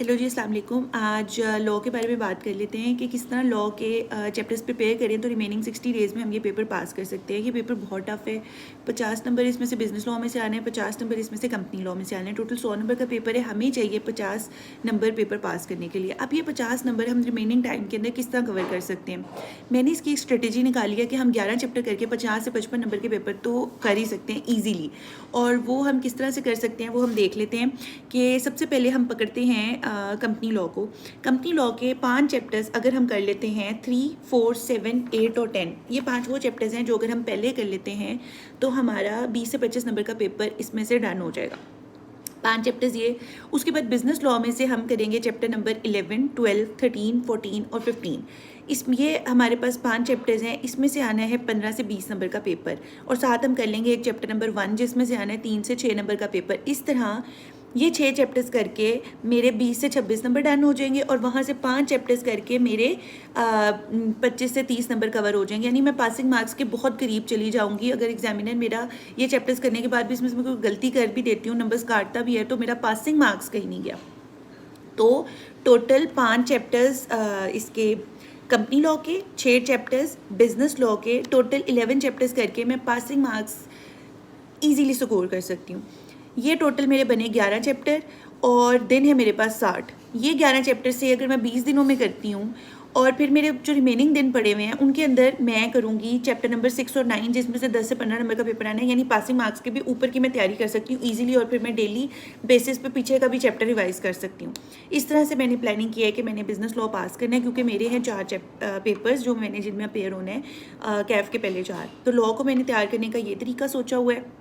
Hello जी, अस्सलाम वालेकुम। आज लॉ के बारे में बात कर लेते हैं कि किस तरह लॉ के चैप्टर्स प्रिपेयर करें तो रिमेनिंग 60 डेज़ में हम ये पेपर पास कर सकते हैं। ये पेपर बहुत टफ है। 50 नंबर इसमें से बिजनेस लॉ में से आने हैं, 50 नंबर इसमें से कंपनी लॉ में से आने हैं। टोटल 100 नंबर का पेपर है। हमें चाहिए 50 नंबर पेपर पास करने के लिए। अब ये 50 नंबर हम रिमेनिंग टाइम के अंदर किस तरह कवर कर सकते हैं। मैंने इसकी एक स्ट्रेटेजी निकाली है कि हम 11 चैप्टर करके 50 से 55 नंबर के पेपर तो कर ही सकते हैं ईजीली। और वो हम किस तरह से कर सकते हैं वो हम देख लेते हैं कि सबसे पहले हम पकड़ते हैं कंपनी लॉ को। कंपनी लॉ के 5 चैप्टर्स अगर हम कर लेते हैं 3, 4, 7, 8 और 10, ये 5 वो चैप्टर्स हैं जो अगर हम पहले कर लेते हैं तो हमारा 20 से 25 नंबर का पेपर इसमें से डन हो जाएगा। 5 चैप्टर्स ये। उसके बाद बिजनेस लॉ में से हम करेंगे चैप्टर नंबर 11, 12, 13, 14 और 15। इसमें ये हमारे पास 5 चैप्टर्स हैं, इसमें से आना है 15 से 20 नंबर का पेपर। और साथ हम कर लेंगे एक चैप्टर नंबर 1 जिसमें से आना है 3 से 6 नंबर का पेपर। इस तरह ये 6 चैप्टर्स करके मेरे 20 से 26 नंबर डन हो जाएंगे और वहाँ से 5 चैप्टर्स करके मेरे 25 से 30 नंबर कवर हो जाएंगे। यानी मैं पासिंग मार्क्स के बहुत करीब चली जाऊँगी। अगर एग्जामिनर मेरा ये चैप्टर्स करने के बाद भी इसमें से मैं कोई गलती कर भी देती हूँ, नंबर्स काटता भी है, तो मेरा पासिंग मार्क्स कहीं नहीं गया। तो टोटल 5 चैप्टर्स इसके कंपनी लॉ के, 6 चैप्टर्स बिजनेस लॉ के, टोटल 11 चैप्टर्स करके मैं पासिंग मार्क्स ईजीली स्कोर कर सकती हूँ। ये टोटल मेरे बने 11 चैप्टर और दिन है मेरे पास 60। ये 11 चैप्टर से अगर मैं 20 दिनों में करती हूँ और फिर मेरे जो रिमेनिंग दिन पड़े हुए हैं उनके अंदर मैं करूँगी चैप्टर नंबर 6 और 9 जिसमें से 10 से 15 नंबर का पेपर आना है। यानी पासिंग मार्क्स के भी ऊपर की मैं तैयारी कर सकती हूँ ईजिली और फिर मैं डेली बेसिस पे पीछे का भी चैप्टर रिवाइज कर सकती हूँ। इस तरह से मैंने प्लानिंग की है कि मैंने बिजनेस लॉ पास करना है क्योंकि मेरे हैं 4 पेपर्स जो मैंने जिनमें अपेयर होना है कैफ के पहले 4। तो लॉ को मैंने तैयार करने का ये तरीका सोचा हुआ है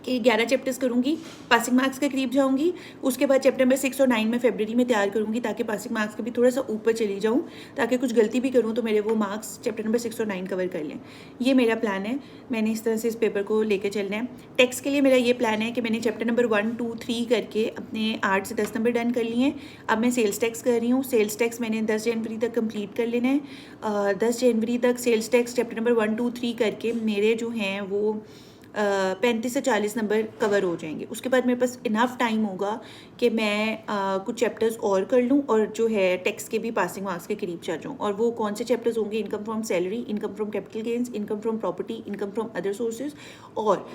कि 11 चैप्टर्स करूँगी, पासिंग मार्क्स के करीब जाऊँगी। उसके बाद चैप्टर नंबर 6 और 9 में फरवरी में तैयार करूँगी ताकि पासिंग मार्क्स के भी थोड़ा सा ऊपर चली जाऊँ, ताकि कुछ गलती भी करूँ तो मेरे वो मार्क्स चैप्टर नंबर 6 और 9 कवर कर लें। ये मेरा प्लान है। मैंने इस तरह से इस पेपर को लेकर चलना है। टैक्स के लिए मेरा ये प्लान है कि मैंने चैप्टर नंबर 1, 2, 3 करके अपने 8 से 10 नंबर डन कर लिए हैं। अब मैं सेल्स टैक्स कर रही हूँ। सेल्स टैक्स मैंने 10 जनवरी तक कंप्लीट कर लेना है। 10 जनवरी तक सेल्स टैक्स चैप्टर नंबर 1, 2, 3 करके मेरे जो हैं वो 35 से 40 नंबर कवर हो जाएंगे। उसके बाद मेरे पास इनफ टाइम होगा कि मैं कुछ चैप्टर्स और कर लूँ और जो है टैक्स के भी पासिंग मार्क्स के करीब जा जाऊँ। और वो कौन से चैप्टर्स होंगे? Income from salary, income from capital gains, income from property, income from other sources और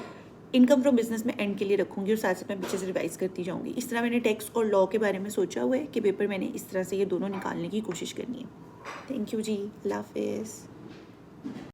इनकम फ्रॉम बिजनेस में एंड के लिए रखूँगी और साथ साथ मैं पीछे से रिवाइज करती जाऊँगी। इस तरह मैंने टैक्स और लॉ के बारे में सोचा हुआ है कि पेपर मैंने इस तरह से ये दोनों निकालने की कोशिश करनी है। थैंक यू जी, अल्लाह हाफिज़।